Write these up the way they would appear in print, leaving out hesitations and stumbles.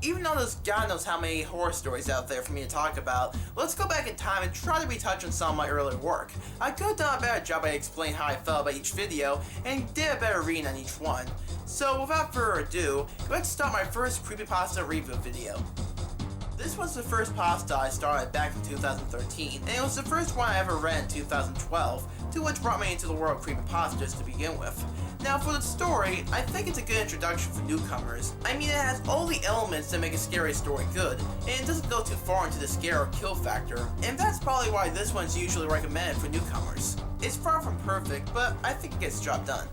Even though there's God knows how many horror stories out there for me to talk about, let's go back in time and try to retouch on some of my earlier work. I could have done a better job by explaining how I felt about each video, and did a better reading on each one. So without further ado, let's start my first Creepypasta review video. This was the first pasta I started back in 2013, and it was the first one I ever read in 2012, to which brought me into the world of creepypastas to begin with. Now for the story, I think it's a good introduction for newcomers. I mean, it has all the elements that make a scary story good, and it doesn't go too far into the scare or kill factor, and that's probably why this one's usually recommended for newcomers. It's far from perfect, but I think it gets the job done.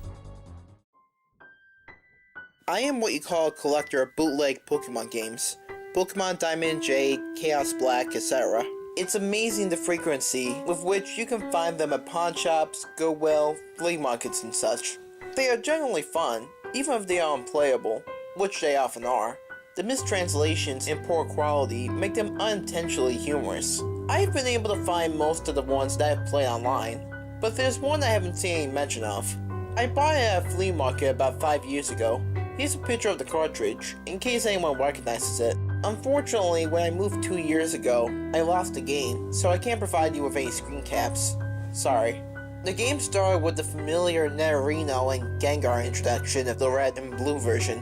I am what you call a collector of bootleg Pokemon games. Pokemon Diamond, Jade, Chaos Black, etc. It's amazing the frequency with which you can find them at pawn shops, Goodwill, flea markets and such. They are generally fun, even if they are unplayable, which they often are. The mistranslations and poor quality make them unintentionally humorous. I've been able to find most of the ones that I've played online, but there's one I haven't seen any mention of. I bought it at a flea market about 5 years ago. Here's a picture of the cartridge, in case anyone recognizes it. Unfortunately, when I moved 2 years ago, I lost the game, so I can't provide you with any screen caps. Sorry. The game started with the familiar Netterino and Gengar introduction of the red and blue version.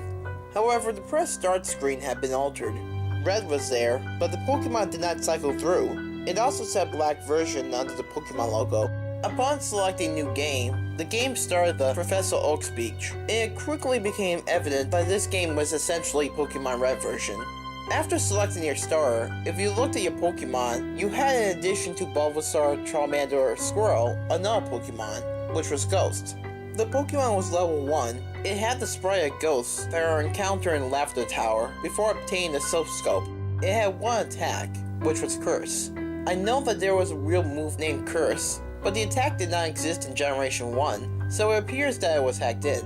However, the press start screen had been altered. Red was there, but the Pokemon did not cycle through. It also said black version under the Pokemon logo. Upon selecting new game, the game started the Professor Oak speech, and it quickly became evident that this game was essentially Pokemon Red version. After selecting your starter, if you looked at your Pokemon, you had in addition to Bulbasaur, Charmander, or Squirrel, another Pokemon, which was Ghost. The Pokemon was level 1, it had the sprite of ghosts that are encountered in Lavender Tower before obtaining the Soap Scope. It had one attack, which was Curse. I know that there was a real move named Curse, but the attack did not exist in Generation 1, so it appears that it was hacked in.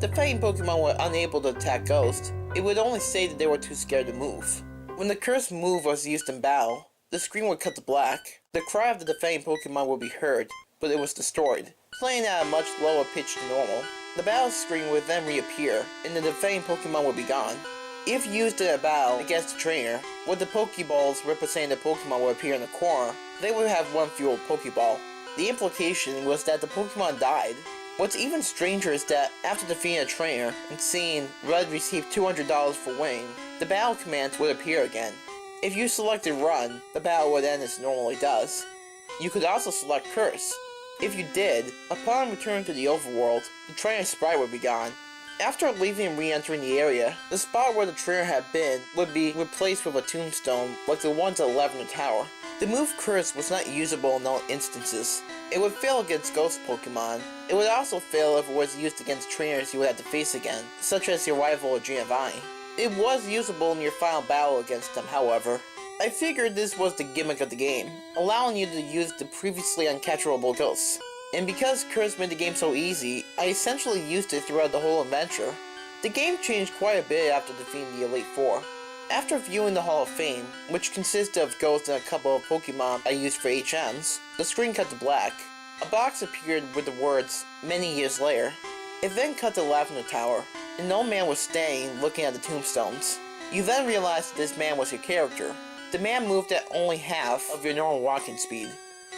The fighting Pokemon were unable to attack Ghost. It would only say that they were too scared to move. When the Curse move was used in battle, the screen would cut to black. The cry of the defending Pokemon would be heard, but it was destroyed, playing at a much lower pitch than normal. The battle screen would then reappear, and the defending Pokemon would be gone. If used in a battle against a trainer, with the Pokeballs representing the Pokemon would appear in the corner, they would have one fewer Pokeball. The implication was that the Pokemon died. What's even stranger is that after defeating a trainer and seeing Red receive $200 for winning, the battle commands would appear again. If you selected Run, the battle would end as it normally does. You could also select Curse. If you did, upon returning to the overworld, the trainer sprite would be gone. After leaving and re-entering the area, the spot where the trainer had been would be replaced with a tombstone like the ones at Lavender Tower. The move Curse was not usable in all instances. It would fail against Ghost Pokemon. It would also fail if it was used against trainers you would have to face again, such as your rival Giovanni. It was usable in your final battle against them, however. I figured this was the gimmick of the game, allowing you to use the previously uncatchable ghosts. And because Curse made the game so easy, I essentially used it throughout the whole adventure. The game changed quite a bit after defeating the Elite Four. After viewing the Hall of Fame, which consisted of Ghost and a couple of Pokemon I used for HMs, the screen cut to black. A box appeared with the words, "Many years later." It then cut to Lavender Tower, and an old man was standing looking at the tombstones. You then realized that this man was your character. The man moved at only half of your normal walking speed.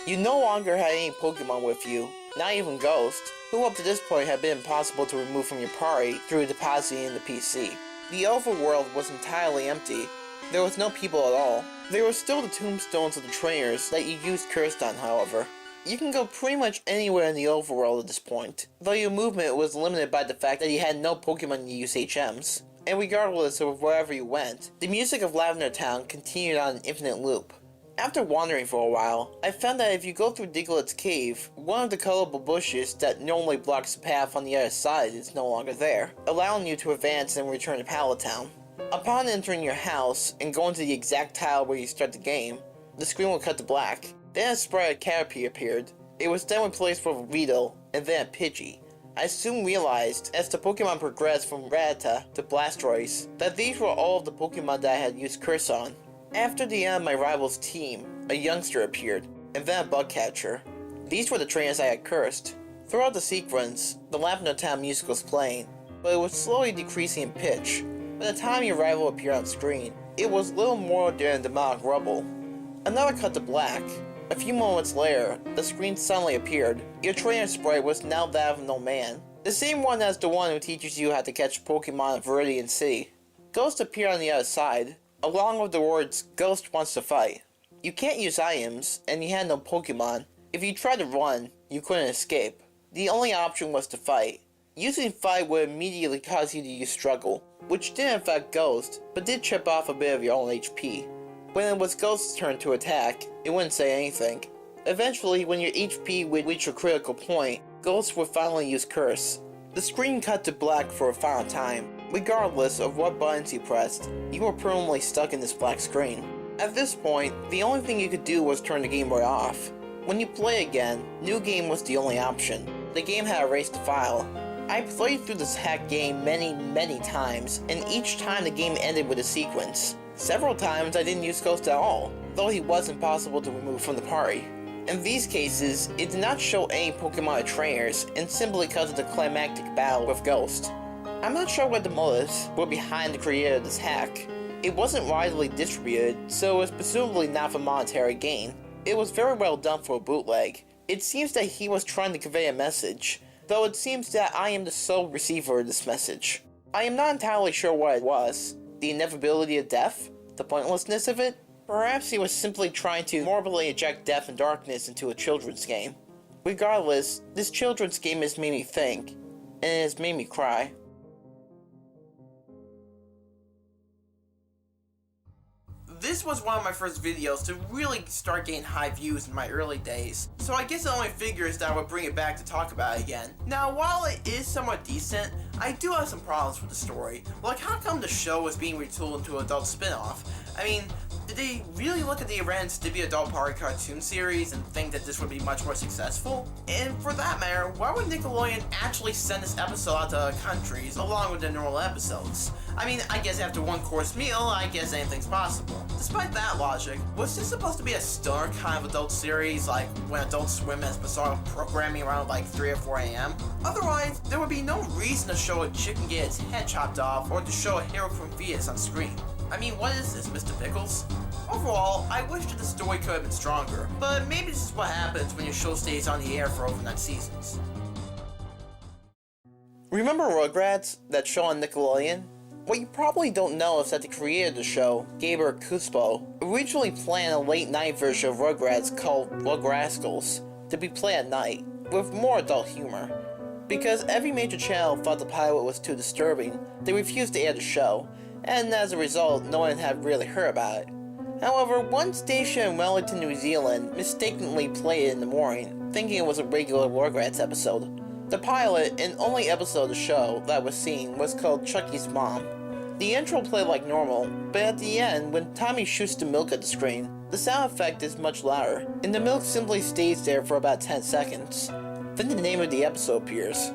You no longer had any Pokemon with you, not even Ghost, who up to this point had been impossible to remove from your party through depositing in the PC. The overworld was entirely empty. There was no people at all. There were still the tombstones of the trainers that you used Cursed on, however. You can go pretty much anywhere in the overworld at this point, though your movement was limited by the fact that you had no Pokemon to use HMs. And regardless of wherever you went, the music of Lavender Town continued on an infinite loop. After wandering for a while, I found that if you go through Diglett's cave, one of the colorful bushes that normally blocks the path on the other side is no longer there, allowing you to advance and return to Pallet Town. Upon entering your house and going to the exact tile where you start the game, the screen will cut to black. Then a sprite of Caterpie appeared. It was then replaced with a Weedle, and then a Pidgey. I soon realized, as the Pokemon progressed from Rattata to Blastoise, that these were all of the Pokemon that I had used Curse on. After the end of my rival's team, a youngster appeared, and then a Bugcatcher. These were the trainers I had cursed. Throughout the sequence, the Lavender Town music was playing, but it was slowly decreasing in pitch. By the time your rival appeared on screen, it was little more than demonic rubble. Another cut to black. A few moments later, the screen suddenly appeared. Your trainer sprite was now that of an old man. The same one as the one who teaches you how to catch Pokemon in Viridian City. Ghost appeared on the other side, along with the words, "Ghost wants to fight." You can't use items, and you had no Pokemon. If you tried to run, you couldn't escape. The only option was to fight. Using fight would immediately cause you to use struggle, which didn't affect Ghost, but did chip off a bit of your own HP. When it was Ghost's turn to attack, it wouldn't say anything. Eventually, when your HP would reach a critical point, Ghost would finally use Curse. The screen cut to black for a final time. Regardless of what buttons you pressed, you were permanently stuck in this black screen. At this point, the only thing you could do was turn the Game Boy off. When you play again, New Game was the only option. The game had erased the file. I played through this hack game many times, and each time the game ended with a sequence. Several times I didn't use Ghost at all, though he was impossible to remove from the party. In these cases, it did not show any Pokemon or trainers, and simply because of the climactic battle with Ghost. I'm not sure what the motives were behind the creator of this hack. It wasn't widely distributed, so it was presumably not for monetary gain. It was very well done for a bootleg. It seems that he was trying to convey a message, though it seems that I am the sole receiver of this message. I am not entirely sure what it was. The inevitability of death? The pointlessness of it? Perhaps he was simply trying to morbidly inject death and darkness into a children's game. Regardless, this children's game has made me think, and it has made me cry. This was one of my first videos to really start getting high views in my early days, so I guess it only figures that I would bring it back to talk about it again. Now, while it is somewhat decent, I do have some problems with the story. Like, how come the show was being retooled into an adult spin-off? I mean, did they really look at the events to be an adult party cartoon series and think that this would be much more successful? And for that matter, why would Nickelodeon actually send this episode out to other countries along with the normal episodes? I mean, I guess after one course meal, I guess anything's possible. Despite that logic, was this supposed to be a stoner kind of adult series, like when Adult Swim has bizarre programming around like 3 or 4 a.m.? Otherwise, there would be no reason to show a chicken get its head chopped off or to show a hero from fetus on screen. I mean, what is this, Mr. Pickles? Overall, I wish that the story could have been stronger, but maybe this is what happens when your show stays on the air for over 9 seasons. Remember Rugrats, that show on Nickelodeon? What you probably don't know is that the creator of the show, Gaber Kuspo, originally planned a late-night version of Rugrats called Rugrascals to be played at night, with more adult humor. Because every major channel thought the pilot was too disturbing, they refused to air the show, and as a result, no one had really heard about it. However, one station in Wellington, New Zealand mistakenly played it in the morning, thinking it was a regular Rugrats episode. The pilot and only episode of the show that was seen was called Chuckie's Mom. The intro played like normal, but at the end, when Tommy shoots the milk at the screen, the sound effect is much louder, and the milk simply stays there for about 10 seconds. Then the name of the episode appears.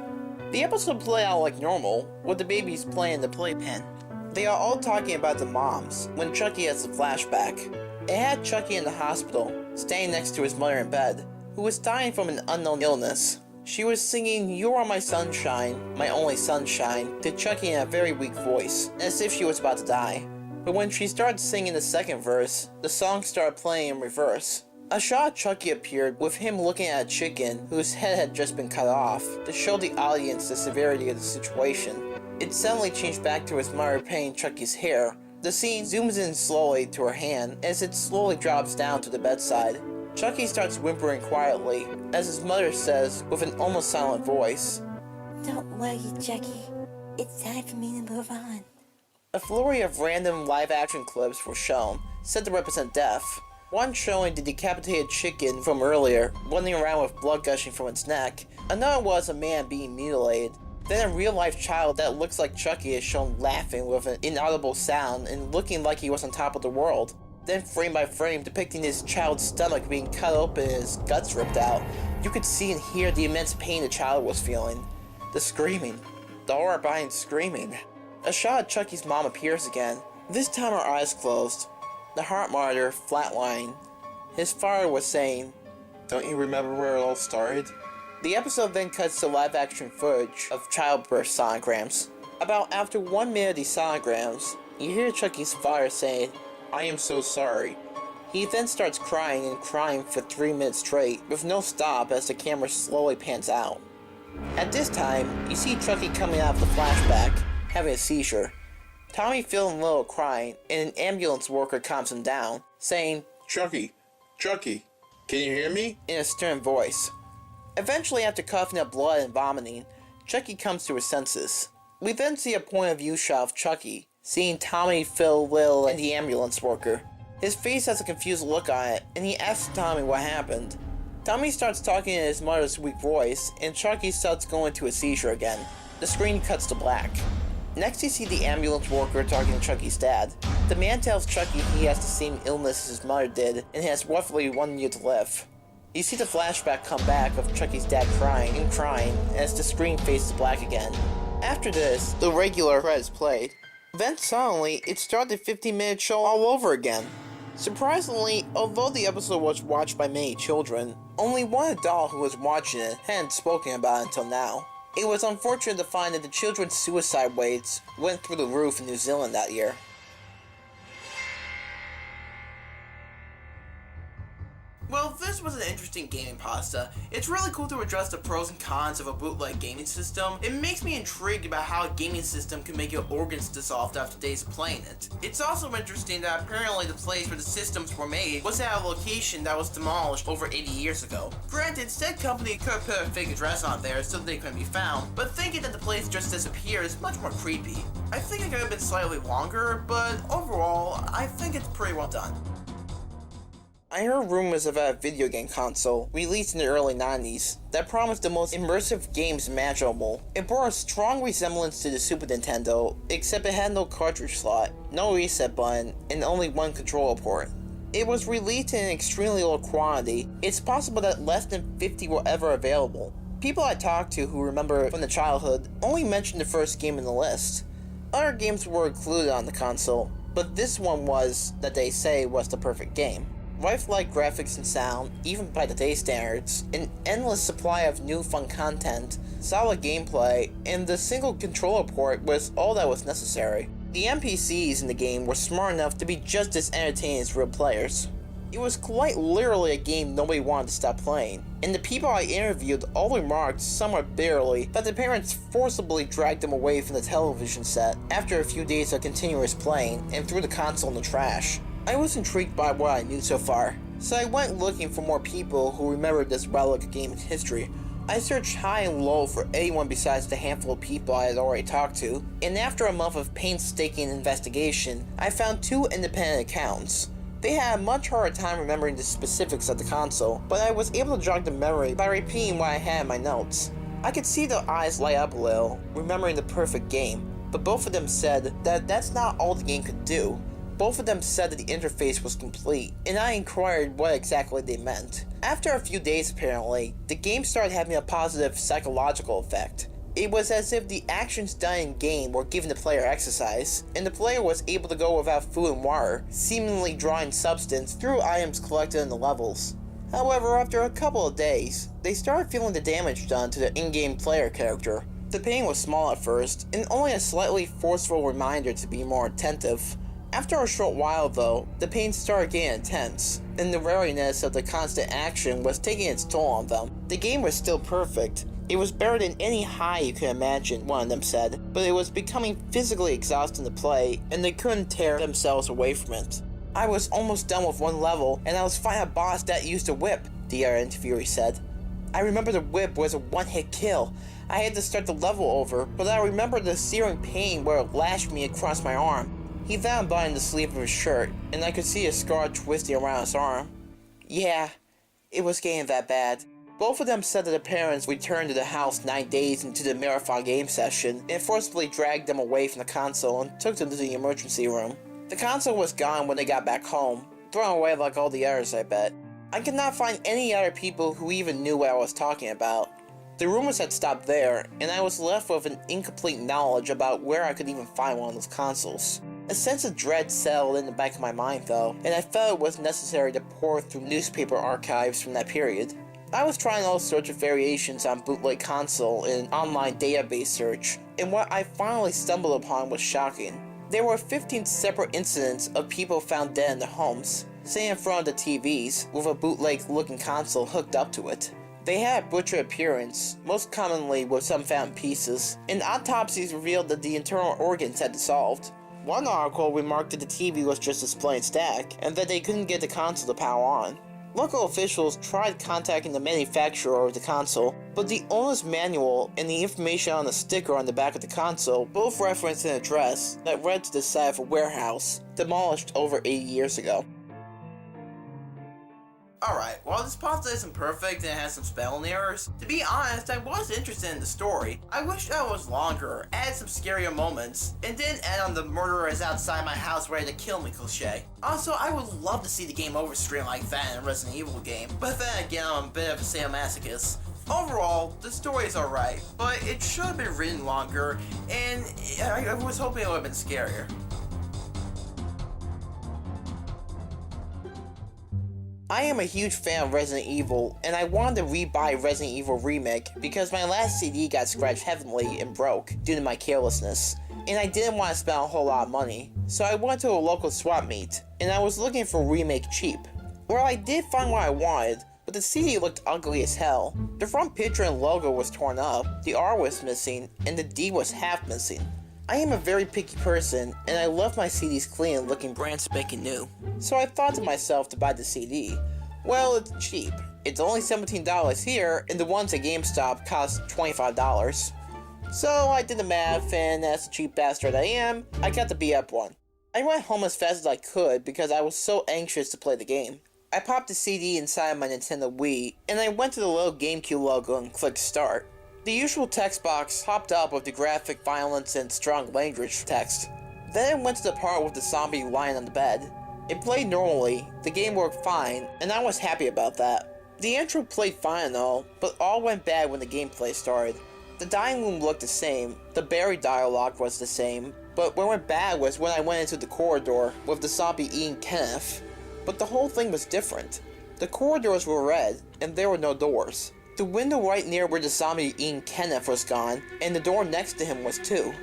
The episode played out like normal, with the babies playing in the playpen. They are all talking about the moms, when Chuckie has a flashback. It had Chuckie in the hospital, standing next to his mother in bed, who was dying from an unknown illness. She was singing "You Are My Sunshine, My Only Sunshine" to Chuckie in a very weak voice, as if she was about to die. But when she started singing the second verse, the song started playing in reverse. A shot of Chuckie appeared with him looking at a chicken whose head had just been cut off, to show the audience the severity of the situation. It suddenly changed back to his mother painting Chuckie's hair. The scene zooms in slowly to her hand as it slowly drops down to the bedside. Chuckie starts whimpering quietly, as his mother says with an almost silent voice, "Don't worry, Chuckie. It's time for me to move on." A flurry of random live-action clips were shown, said to represent death. One showing the decapitated chicken from earlier, running around with blood gushing from its neck. Another was a man being mutilated. Then a real-life child that looks like Chuckie is shown laughing with an inaudible sound and looking like he was on top of the world. Then frame by frame depicting his child's stomach being cut open and his guts ripped out. You could see and hear the immense pain the child was feeling. The screaming. The horror behind screaming. A shot of Chuckie's mom appears again, this time her eyes closed. The heart monitor flatlined. His father was saying, "Don't you remember where it all started?" The episode then cuts to live-action footage of childbirth sonograms. About after 1 minute of these sonograms, you hear Chuckie's father saying, "I am so sorry." He then starts crying and crying for 3 minutes straight, with no stop as the camera slowly pans out. At this time, you see Chuckie coming out of the flashback, having a seizure. Tommy feeling a little crying, and an ambulance worker calms him down, saying, Chuckie, Chuckie, can you hear me? in a stern voice. Eventually, after coughing up blood and vomiting, Chuckie comes to his senses. We then see a point of view shot of Chuckie, seeing Tommy, Phil, Lil, and the ambulance worker. His face has a confused look on it, and he asks Tommy what happened. Tommy starts talking in his mother's weak voice, and Chuckie starts going to a seizure again. The screen cuts to black. Next you see the ambulance worker talking to Chuckie's dad. The man tells Chuckie he has the same illness as his mother did, and has roughly 1 year to live. You see the flashback come back of Chuckie's dad crying and crying as the screen fades to black again. After this, the regular credits played. Then suddenly, it started the 15-minute show all over again. Surprisingly, although the episode was watched by many children, only one adult who was watching it hadn't spoken about it until now. It was unfortunate to find that the children's suicide rates went through the roof in New Zealand that year. Well, this was an interesting gaming pasta. It's really cool to address the pros and cons of a bootleg gaming system. It makes me intrigued about how a gaming system can make your organs dissolved after days of playing it. It's also interesting that apparently the place where the systems were made was at a location that was demolished over 80 years ago. Granted, said company could put a fake address on there so they couldn't be found, but thinking that the place just disappeared is much more creepy. I think it could have been slightly longer, but overall, I think it's pretty well done. I heard rumors about a video game console released in the early 90s that promised the most immersive games imaginable. It bore a strong resemblance to the Super Nintendo, except it had no cartridge slot, no reset button, and only one controller port. It was released in an extremely low quantity. It's possible that less than 50 were ever available. People I talked to who remember from the childhood only mentioned the first game in the list. Other games were included on the console, but this one was, that they say, was the perfect game. Lifelike graphics and sound, even by today's standards, an endless supply of new fun content, solid gameplay, and the single controller port was all that was necessary. The NPCs in the game were smart enough to be just as entertaining as real players. It was quite literally a game nobody wanted to stop playing, and the people I interviewed all remarked, somewhat bitterly, that their parents forcibly dragged them away from the television set after a few days of continuous playing and threw the console in the trash. I was intrigued by what I knew so far, so I went looking for more people who remembered this relic of gaming history. I searched high and low for anyone besides the handful of people I had already talked to, and after a month of painstaking investigation, I found 2 independent accounts. They had a much harder time remembering the specifics of the console, but I was able to jog the memory by repeating what I had in my notes. I could see their eyes light up a little, remembering the perfect game, but both of them said that that's not all the game could do. Both of them said that the interface was complete, and I inquired what exactly they meant. After a few days apparently, the game started having a positive psychological effect. It was as if the actions done in game were giving the player exercise, and the player was able to go without food and water, seemingly drawing substance through items collected in the levels. However, after a couple of days, they started feeling the damage done to the in-game player character. The pain was small at first, and only a slightly forceful reminder to be more attentive. After a short while though, the pain started getting intense, and the weariness of the constant action was taking its toll on them. The game was still perfect. It was better than any high you could imagine, one of them said, but it was becoming physically exhausting to play, and they couldn't tear themselves away from it. I was almost done with one level, and I was fighting a boss that used a whip, the other interviewer said. I remember the whip was a one-hit kill. I had to start the level over, but I remember the searing pain where it lashed me across my arm. He then unbuttoned the sleeve of his shirt, and I could see a scar twisting around his arm. Yeah, it was getting that bad. Both of them said that the parents returned to the house 9 days into the marathon game session and forcibly dragged them away from the console and took them to the emergency room. The console was gone when they got back home, thrown away like all the others, I bet. I could not find any other people who even knew what I was talking about. The rumors had stopped there, and I was left with an incomplete knowledge about where I could even find one of those consoles. A sense of dread settled in the back of my mind though, and I felt it was necessary to pour through newspaper archives from that period. I was trying all sorts of variations on bootleg console in online database search, and what I finally stumbled upon was shocking. There were 15 separate incidents of people found dead in their homes, sitting in front of the TVs with a bootleg-looking console hooked up to it. They had a butchered appearance, most commonly with some found pieces, and autopsies revealed that the internal organs had dissolved. One article remarked that the TV was just displaying static, and that they couldn't get the console to power on. Local officials tried contacting the manufacturer of the console, but the owner's manual and the information on the sticker on the back of the console both referenced an address that led to the site of a warehouse, demolished over 80 years ago. Alright, while this pasta isn't perfect and it has some spelling errors, to be honest, I was interested in the story. I wish that it was longer, added some scarier moments, and didn't add on the murderer is outside my house ready to kill me cliche. Also, I would love to see the game over screen like that in a Resident Evil game, but then again, I'm a bit of a sadomasochist. Overall, the story is alright, but it should have been written longer, and I was hoping it would have been scarier. I am a huge fan of Resident Evil, and I wanted to re-buy Resident Evil Remake because my last CD got scratched heavily and broke due to my carelessness, and I didn't want to spend a whole lot of money, so I went to a local swap meet, and I was looking for Remake cheap. Well, I did find what I wanted, but the CD looked ugly as hell. The front picture and logo was torn up, the R was missing, and the D was half missing. I am a very picky person, and I love my CDs clean and looking brand spanking new. So I thought to myself to buy the CD. Well, it's cheap. It's only $17 here, and the ones at GameStop cost $25. So I did the math, and as the cheap bastard I am, I got the beat-up one. I went home as fast as I could because I was so anxious to play the game. I popped the CD inside my Nintendo Wii, and I went to the little GameCube logo and clicked start. The usual text box popped up with the graphic violence and strong language text. Then I went to the part with the zombie lying on the bed. It played normally, the game worked fine, and I was happy about that. The intro played fine and all, but all went bad when the gameplay started. The dining room looked the same, the Barry dialogue was the same, but what went bad was when I went into the corridor with the zombie eating Kenneth. But the whole thing was different. The corridors were red, and there were no doors. The window right near where the zombie eating Kenneth was gone, and the door next to him was too.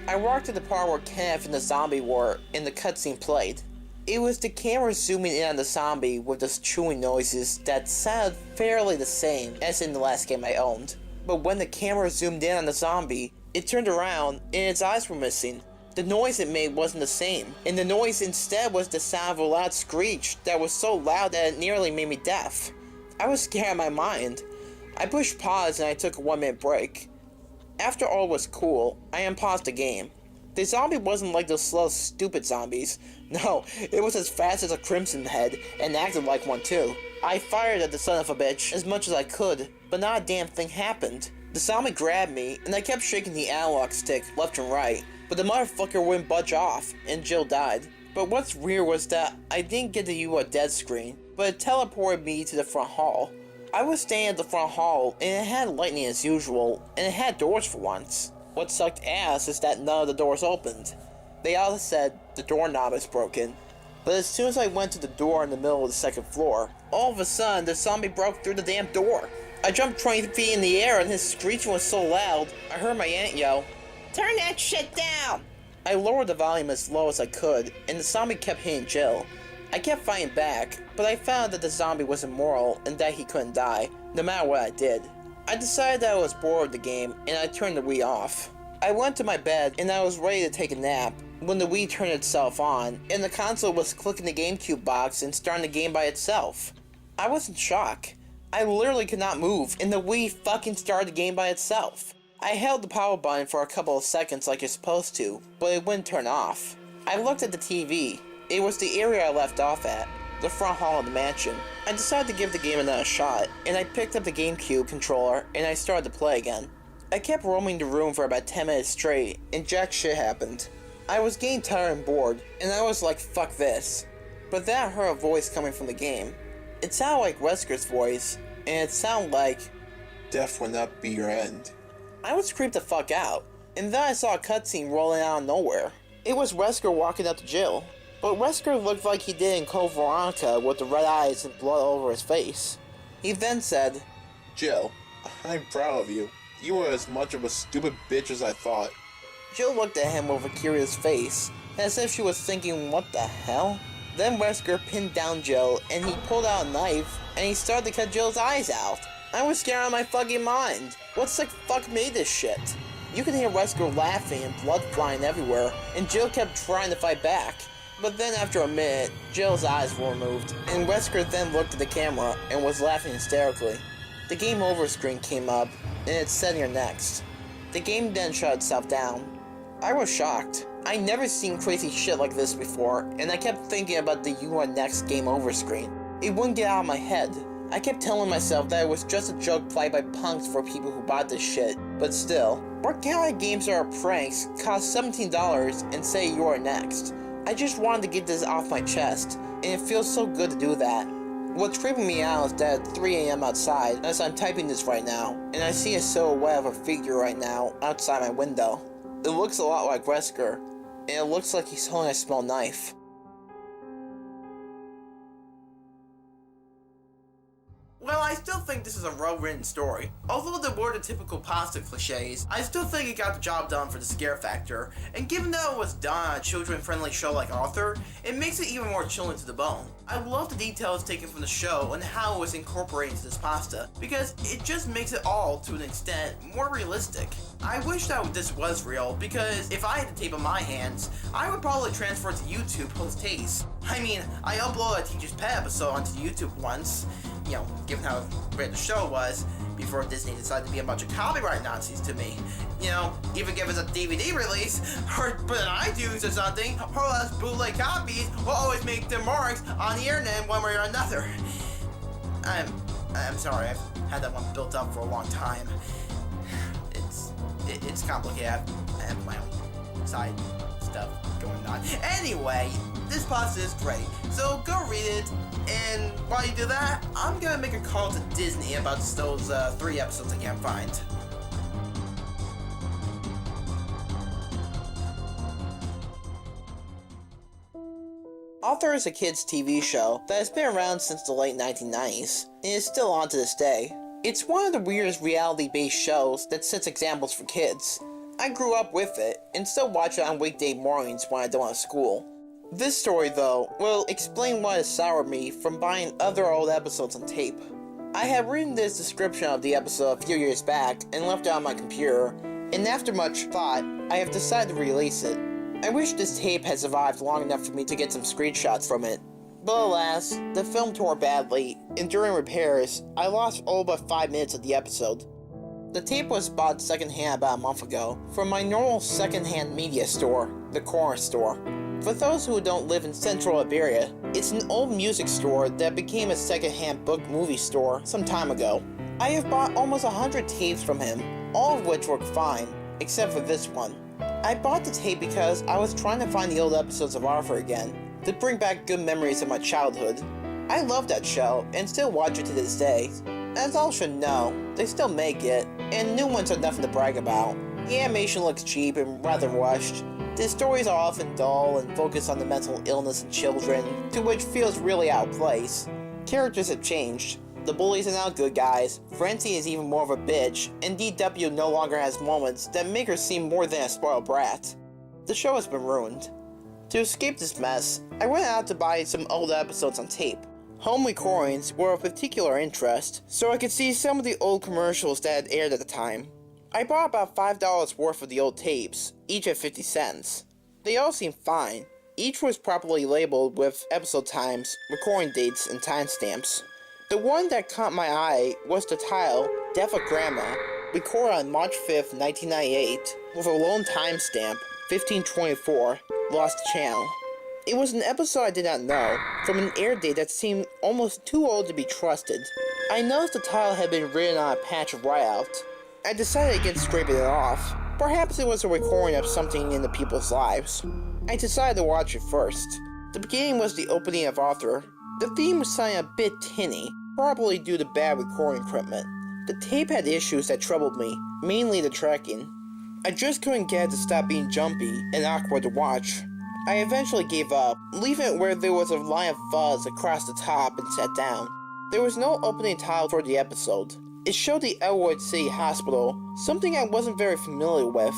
I walked to the part where Kenneth and the zombie were, and the cutscene played. It was the camera zooming in on the zombie with those chewing noises that sounded fairly the same as in the last game I owned. But when the camera zoomed in on the zombie, it turned around and its eyes were missing. The noise it made wasn't the same, and the noise instead was the sound of a loud screech that was so loud that it nearly made me deaf. I was scared out of my mind. I pushed pause and I took a 1-minute break. After all was cool, I unpaused the game. The zombie wasn't like those slow, stupid zombies. No, it was as fast as a Crimson Head and acted like one too. I fired at the son of a bitch as much as I could, but not a damn thing happened. The zombie grabbed me and I kept shaking the analog stick left and right, but the motherfucker wouldn't budge off, and Jill died. But what's weird was that I didn't get the "You Are Dead" screen, but it teleported me to the front hall. I was staying at the front hall, and it had lightning as usual, and it had doors for once. What sucked ass is that none of the doors opened. They all said the doorknob is broken. But as soon as I went to the door in the middle of the second floor, all of a sudden the zombie broke through the damn door. I jumped 20 feet in the air and his screeching was so loud, I heard my aunt yell, "Turn that shit down!" I lowered the volume as low as I could, and the zombie kept hitting Jill. I kept fighting back, but I found that the zombie was immoral and that he couldn't die, no matter what I did. I decided that I was bored of the game, and I turned the Wii off. I went to my bed, and I was ready to take a nap, when the Wii turned itself on, and the console was clicking the GameCube box and starting the game by itself. I was in shock. I literally could not move, and the Wii fucking started the game by itself. I held the power button for a couple of seconds like you're supposed to, but it wouldn't turn off. I looked at the TV. It was the area I left off at, the front hall of the mansion. I decided to give the game another shot, and I picked up the GameCube controller, and I started to play again. I kept roaming the room for about 10 minutes straight, and jack shit happened. I was getting tired and bored, and I was like, fuck this. But then I heard a voice coming from the game. It sounded like Wesker's voice, and it sounded like, "Death will not be your end." I was creeped the fuck out, and then I saw a cutscene rolling out of nowhere. It was Wesker walking up to Jill, but Wesker looked like he did in Code Veronica with the red eyes and blood all over his face. He then said, "Jill, I'm proud of you. You were as much of a stupid bitch as I thought. Jill looked at him with a curious face, as if she was thinking, what the hell? Then Wesker pinned down Jill, and he pulled out a knife, and he started to cut Jill's eyes out. I was scared out of my fucking mind. What the fuck made this shit? You could hear Wesker laughing and blood flying everywhere, and Jill kept trying to fight back. But then after a minute, Jill's eyes were removed, and Wesker then looked at the camera and was laughing hysterically. The game over screen came up, and it said you're next. The game then shut itself down. I was shocked. I'd never seen crazy shit like this before, and I kept thinking about the you are next game over screen. It wouldn't get out of my head. I kept telling myself that it was just a joke played by punks for people who bought this shit, but still, what kind of games are pranks cost $17 and say you are next? I just wanted to get this off my chest, and it feels so good to do that. What's creeping me out is that it's 3 AM outside as I'm typing this right now, and I see a silhouette of a figure right now outside my window. It looks a lot like Wesker, and it looks like he's holding a small knife. Well, I still think this is a well-written story. Although there were the typical pasta cliches, I still think it got the job done for the scare factor, and given that it was done on a children-friendly show like Author, it makes it even more chilling to the bone. I love the details taken from the show and how it was incorporated into this pasta, because it just makes it all, to an extent, more realistic. I wish that this was real, because if I had the tape in my hands, I would probably transfer it to YouTube post-haste. I mean, I uploaded a Teacher's Pet episode onto YouTube once, you know, given how great the show was, before Disney decided to be a bunch of copyright Nazis to me. You know, even give us a DVD release, or put it on iTunes or something, or else bootleg copies will always make their marks on the internet one way or another. I'm sorry, I've had that one built up for a long time. It's complicated. I have my own side stuff going on. Anyway, this pasta is great, so go read it, and while you do that, I'm gonna make a call to Disney about those 3 episodes I can't find. Author is a kids' TV show that has been around since the late 1990s, and is still on to this day. It's one of the weirdest reality-based shows that sets examples for kids. I grew up with it, and still watch it on weekday mornings when I don't have school. This story, though, will explain what has soured me from buying other old episodes on tape. I had written this description of the episode a few years back and left it on my computer, and after much thought, I have decided to release it. I wish this tape had survived long enough for me to get some screenshots from it. But alas, the film tore badly, and during repairs, I lost all but 5 minutes of the episode. The tape was bought secondhand about a month ago from my normal secondhand media store, the Corner Store. For those who don't live in central Iberia, it's an old music store that became a secondhand book movie store some time ago. I have bought almost 100 tapes from him, all of which work fine, except for this one. I bought the tape because I was trying to find the old episodes of Arthur again, to bring back good memories of my childhood. I love that show, and still watch it to this day. As all should know, they still make it, and new ones are nothing to brag about. The animation looks cheap and rather rushed. The stories are often dull and focus on the mental illness of children, to which feels really out of place. Characters have changed. The bullies are now good guys, Francie is even more of a bitch, and DW no longer has moments that make her seem more than a spoiled brat. The show has been ruined. To escape this mess, I went out to buy some old episodes on tape. Home recordings were of particular interest, so I could see some of the old commercials that had aired at the time. I bought about $5 worth of the old tapes, each at 50 cents. They all seemed fine. Each was properly labeled with episode times, recording dates, and timestamps. The one that caught my eye was the title, Death of Grandma, recorded on March 5th, 1998, with a lone timestamp, 1524, Lost Channel. It was an episode I did not know, from an air date that seemed almost too old to be trusted. I noticed the title had been written on a patch of whiteout. I decided against scraping it off. Perhaps it was a recording of something in the people's lives. I decided to watch it first. The beginning was the opening of Arthur. The theme was sounding a bit tinny, probably due to bad recording equipment. The tape had issues that troubled me, mainly the tracking. I just couldn't get it to stop being jumpy and awkward to watch. I eventually gave up, leaving it where there was a line of fuzz across the top and sat down. There was no opening title for the episode. It showed the Elwood City Hospital, something I wasn't very familiar with.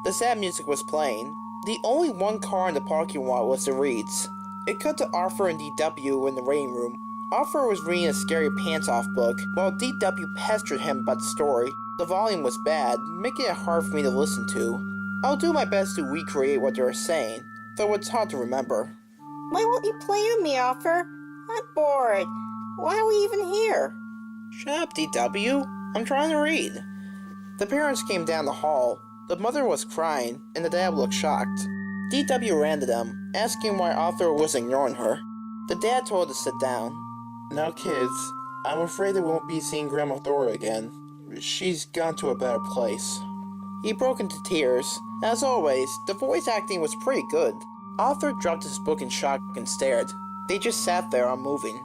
The sad music was playing. The only one car in the parking lot was the Reeds. It cut to Arthur and DW in the waiting room. Arthur was reading a scary pants-off book, while DW pestered him about the story. The volume was bad, making it hard for me to listen to. I'll do my best to recreate what they were saying, though it's hard to remember. Why won't you play with me, Arthur? I'm bored. Why are we even here? Shut up, DW. I'm trying to read. The parents came down the hall. The mother was crying, and the dad looked shocked. DW ran to them, asking why Arthur was ignoring her. The dad told her to sit down. Now, kids, I'm afraid I won't be seeing Grandma Thora again. She's gone to a better place. He broke into tears. As always, the voice acting was pretty good. Arthur dropped his book in shock and stared. They just sat there unmoving.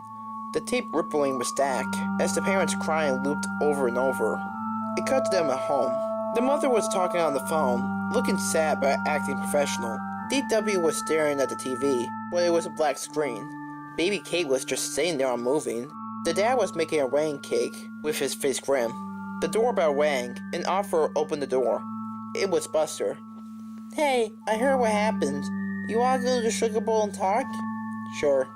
The tape rippling with stack, as the parents' crying looped over and over. It cut to them at home. The mother was talking on the phone, looking sad but acting professional. DW was staring at the TV, where it was a black screen. Baby Kate was just sitting there unmoving. The dad was making a rain cake, with his face grim. The doorbell rang, and Arthur opened the door. It was Buster. Hey, I heard what happened. You want to go to the Sugar Bowl and talk? Sure.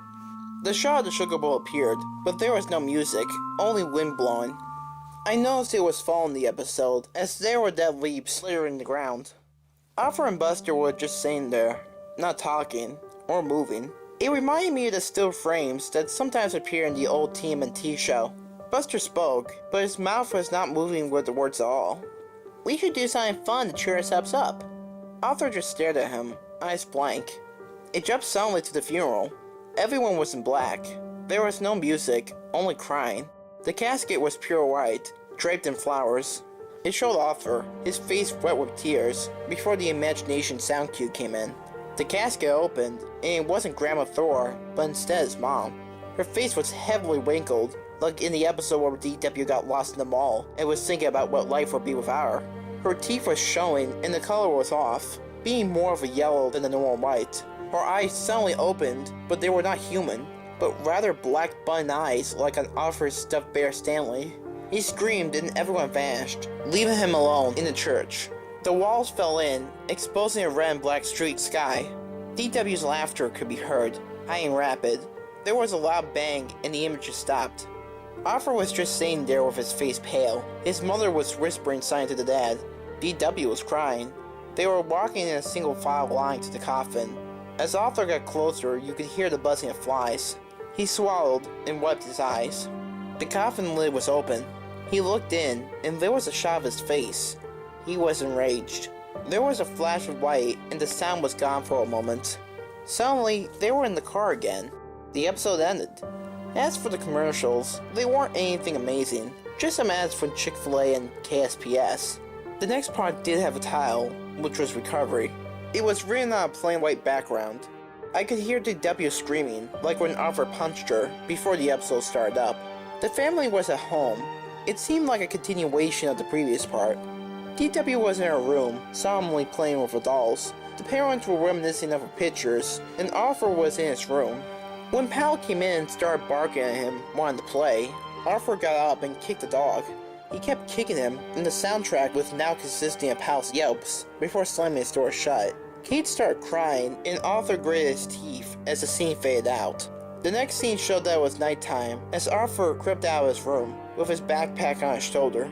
The shot of the Sugar Bowl appeared, but there was no music, only wind blowing. I noticed it was fall in the episode, as there were dead leaves littering the ground. Arthur and Buster were just sitting there, not talking, or moving. It reminded me of the still frames that sometimes appear in the old TMNT show. Buster spoke, but his mouth was not moving with the words at all. We should do something fun to cheer ourselves up. Arthur just stared at him, eyes blank. It jumped suddenly to the funeral. Everyone was in black. There was no music, only crying. The casket was pure white, draped in flowers. It showed Arthur, his face wet with tears, before the imagination sound cue came in. The casket opened, and it wasn't Grandma Thora, but instead his mom. Her face was heavily wrinkled, like in the episode where DW got lost in the mall and was thinking about what life would be without her. Her teeth were showing, and the color was off, being more of a yellow than the normal white. Her eyes suddenly opened, but they were not human, but rather black bun eyes like on Arthur's stuffed bear Stanley. He screamed and everyone vanished, leaving him alone in the church. The walls fell in, exposing a red and black street sky. DW's laughter could be heard, high and rapid. There was a loud bang and the images stopped. Arthur was just sitting there with his face pale. His mother was whispering something to the dad. DW was crying. They were walking in a single file line to the coffin. As Arthur got closer, you could hear the buzzing of flies. He swallowed and wiped his eyes. The coffin lid was open. He looked in, and there was a shot of his face. He was enraged. There was a flash of white, and the sound was gone for a moment. Suddenly, they were in the car again. The episode ended. As for the commercials, they weren't anything amazing, just some ads from Chick-fil-A and KSPS. The next part did have a title, which was Recovery. It was written on a plain white background. I could hear DW screaming, like when Arthur punched her, before the episode started up. The family was at home. It seemed like a continuation of the previous part. DW was in her room, solemnly playing with her dolls. The parents were reminiscing of her pictures, and Arthur was in his room. When Pal came in and started barking at him, wanting to play, Arthur got up and kicked the dog. He kept kicking him, and the soundtrack was now consisting of Pal's yelps, before slamming his door shut. Kate started crying, and Arthur gritted his teeth as the scene faded out. The next scene showed that it was nighttime, as Arthur crept out of his room, with his backpack on his shoulder.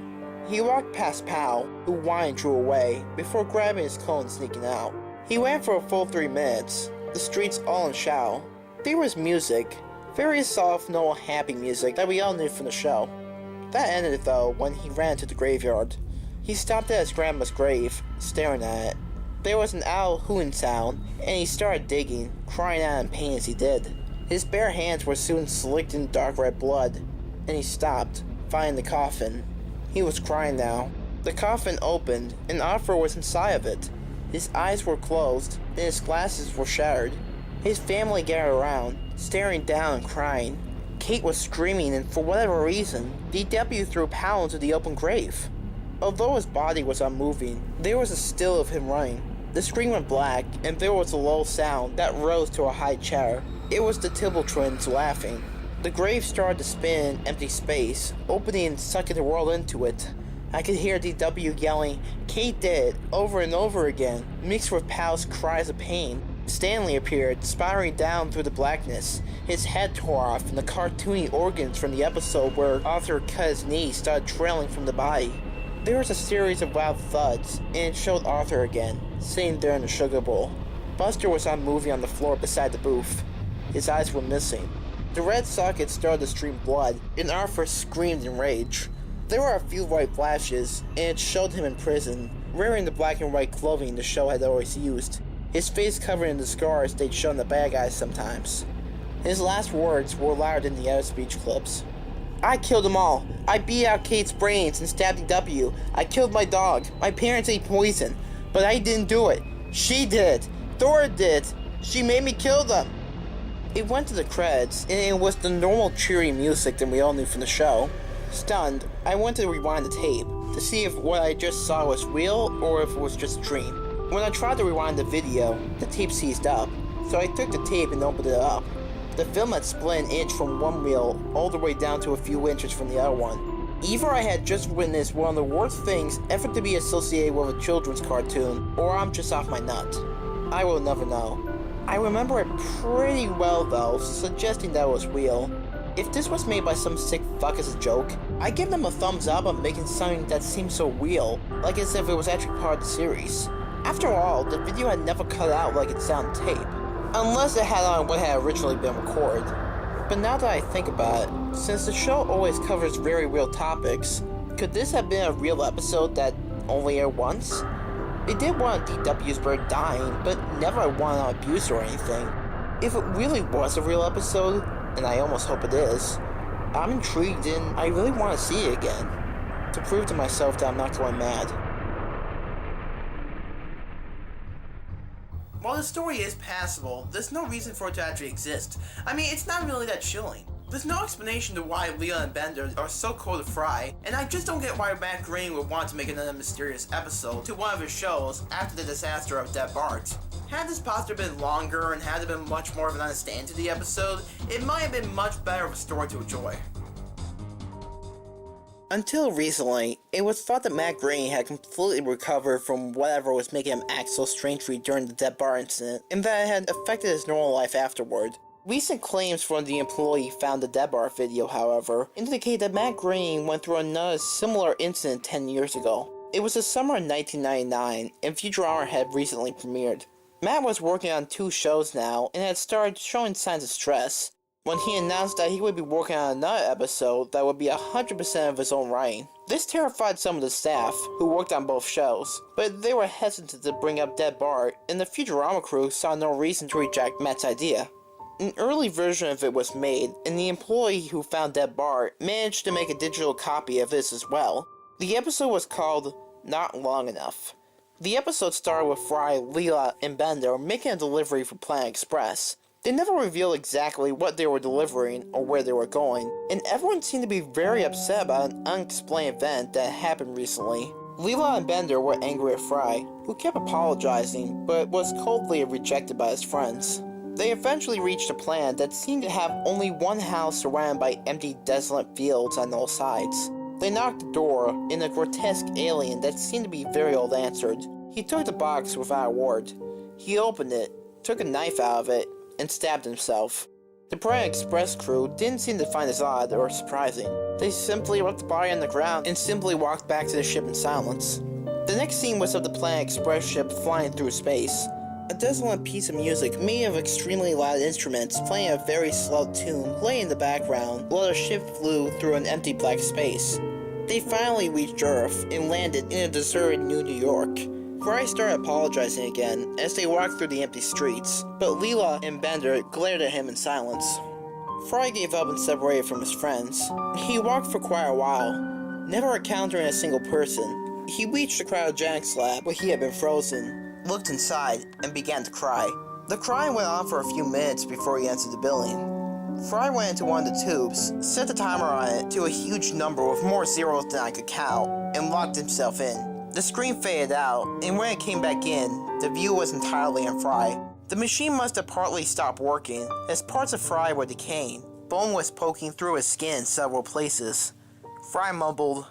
He walked past Pal, who whined and drew away, before grabbing his coat and sneaking out. He ran for a full 3 minutes, the streets all in shadow. There was music, very soft, normal, happy music that we all knew from the show. That ended though when he ran to the graveyard. He stopped at his grandma's grave, staring at it. There was an owl hooting sound, and he started digging, crying out in pain as he did. His bare hands were soon slicked in dark red blood, and he stopped, finding the coffin. He was crying now. The coffin opened, and Arthur was inside of it. His eyes were closed, and his glasses were shattered. His family gathered around, staring down and crying. Kate was screaming, and for whatever reason, DW threw Pal into the open grave. Although his body was unmoving, there was a still of him running. The screen went black, and there was a low sound that rose to a high chatter. It was the Tibble twins laughing. The grave started to spin in empty space, opening and sucking the world into it. I could hear DW yelling, "Kate did it," over and over again, mixed with Pal's cries of pain. Stanley appeared, spiraling down through the blackness. His head tore off, and the cartoony organs from the episode where Arthur cut his knee started trailing from the body. There was a series of loud thuds, and it showed Arthur again, sitting there in the sugar bowl. Buster was unmoving on the floor beside the booth. His eyes were missing. The red socket started to stream blood, and Arthur screamed in rage. There were a few white flashes, and it showed him in prison, wearing the black and white clothing the show had always used. His face covered in the scars they'd shown the bad guys sometimes. His last words were louder than the other speech clips. "I killed them all. I beat out Kate's brains and stabbed DW. I killed my dog. My parents ate poison. But I didn't do it. She did. Thora did. She made me kill them." It went to the credits, and it was the normal cheery music that we all knew from the show. Stunned, I went to rewind the tape to see if what I just saw was real or if it was just a dream. When I tried to rewind the video, the tape seized up, so I took the tape and opened it up. The film had split an inch from one reel all the way down to a few inches from the other one. Either I had just witnessed one of the worst things ever to be associated with a children's cartoon, or I'm just off my nut. I will never know. I remember it pretty well though, suggesting that it was real. If this was made by some sick fuck as a joke, I'd give them a thumbs up on making something that seemed so real, like as if it was actually part of the series. After all, the video had never cut out like it's on tape, unless it had on what had originally been recorded. But now that I think about it, since the show always covers very real topics, could this have been a real episode that only aired once? It did one on DW's bird dying, but never one on abuse or anything. If it really was a real episode, and I almost hope it is, I'm intrigued and I really want to see it again, to prove to myself that I'm not going mad. While the story is passable, there's no reason for it to actually exist. I mean, it's not really that chilling. There's no explanation to why Leela and Bender are so cold to Fry, and I just don't get why Matt Groening would want to make another mysterious episode to one of his shows after the disaster of Dead Bart. Had this possibly been longer and had there been much more of an understanding to the episode, it might have been much better of a story to enjoy. Until recently, it was thought that Matt Groening had completely recovered from whatever was making him act so strangely during the Dead Bart incident, and that it had affected his normal life afterward. Recent claims from the employee found the Dead Bart video, however, indicate that Matt Groening went through another similar incident 10 years ago. It was the summer of 1999, and Futurama had recently premiered. Matt was working on 2 shows now, and had started showing signs of stress, when he announced that he would be working on another episode that would be 100% of his own writing. This terrified some of the staff, who worked on both shows, but they were hesitant to bring up Dead Bart, and the Futurama crew saw no reason to reject Matt's idea. An early version of it was made, and the employee who found Dead Bart managed to make a digital copy of this as well. The episode was called Not Long Enough. The episode started with Fry, Leela, and Bender making a delivery for Planet Express. They never revealed exactly what they were delivering or where they were going, and everyone seemed to be very upset about an unexplained event that happened recently. Leela and Bender were angry at Fry, who kept apologizing but was coldly rejected by his friends. They eventually reached a plan that seemed to have only one house surrounded by empty, desolate fields on all sides. They knocked the door, and a grotesque alien that seemed to be very old answered. He took the box without a word. He opened it, took a knife out of it, and stabbed himself. The Planet Express crew didn't seem to find this odd or surprising. They simply left the body on the ground and simply walked back to the ship in silence. The next scene was of the Planet Express ship flying through space. A desolate piece of music made of extremely loud instruments playing a very slow tune playing in the background while the ship flew through an empty black space. They finally reached Earth and landed in a deserted New York. Fry started apologizing again as they walked through the empty streets, but Leela and Bender glared at him in silence. Fry gave up and separated from his friends. He walked for quite a while, never encountering a single person. He reached the cryogenic slab where he had been frozen, looked inside, and began to cry. The crying went on for a few minutes before he entered the building. Fry went into one of the tubes, set the timer on it to a huge number with more zeros than I could count, and locked himself in. The screen faded out, and when it came back in, the view was entirely on Fry. The machine must have partly stopped working, as parts of Fry were decaying. Bone was poking through his skin in several places. Fry mumbled,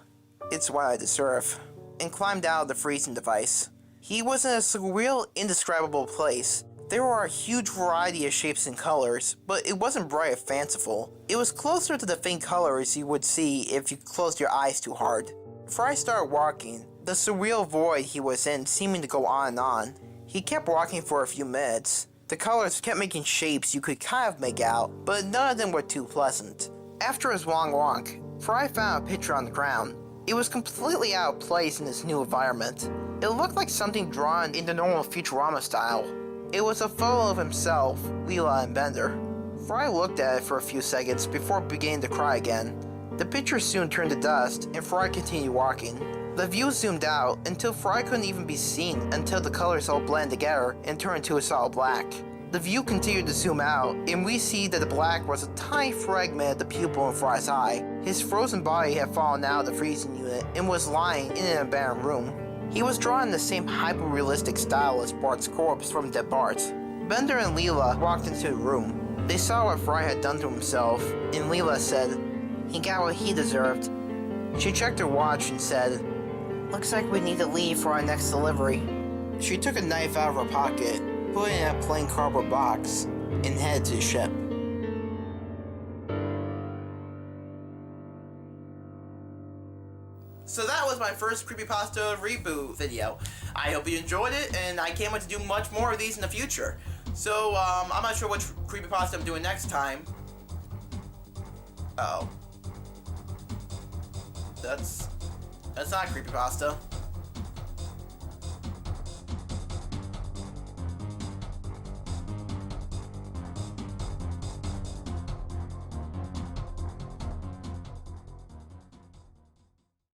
it's what I deserve, and climbed out of the freezing device. He was in a surreal, indescribable place. There were a huge variety of shapes and colors, but it wasn't bright or fanciful. It was closer to the faint colors you would see if you closed your eyes too hard. Fry started walking, the surreal void he was in seeming to go on and on. He kept walking for a few minutes. The colors kept making shapes you could kind of make out, but none of them were too pleasant. After his long walk, Fry found a picture on the ground. It was completely out of place in this new environment. It looked like something drawn in the normal Futurama style. It was a photo of himself, Leela, and Bender. Fry looked at it for a few seconds before beginning to cry again. The picture soon turned to dust, and Fry continued walking. The view zoomed out until Fry couldn't even be seen until the colors all blended together and turned to a solid black. The view continued to zoom out, and we see that the black was a tiny fragment of the pupil in Fry's eye. His frozen body had fallen out of the freezing unit and was lying in an abandoned room. He was drawn in the same hyper-realistic style as Bart's corpse from Dead Bart. Bender and Leela walked into the room. They saw what Fry had done to himself, and Leela said, "He got what he deserved." She checked her watch and said, "Looks like we need to leave for our next delivery." She took a knife out of her pocket, put it in a plain cardboard box, and headed to the ship. So that was my first Creepypasta reboot video. I hope you enjoyed it, and I can't wait to do much more of these in the future. So, I'm not sure which Creepypasta I'm doing next time. Oh. That's not Creepypasta.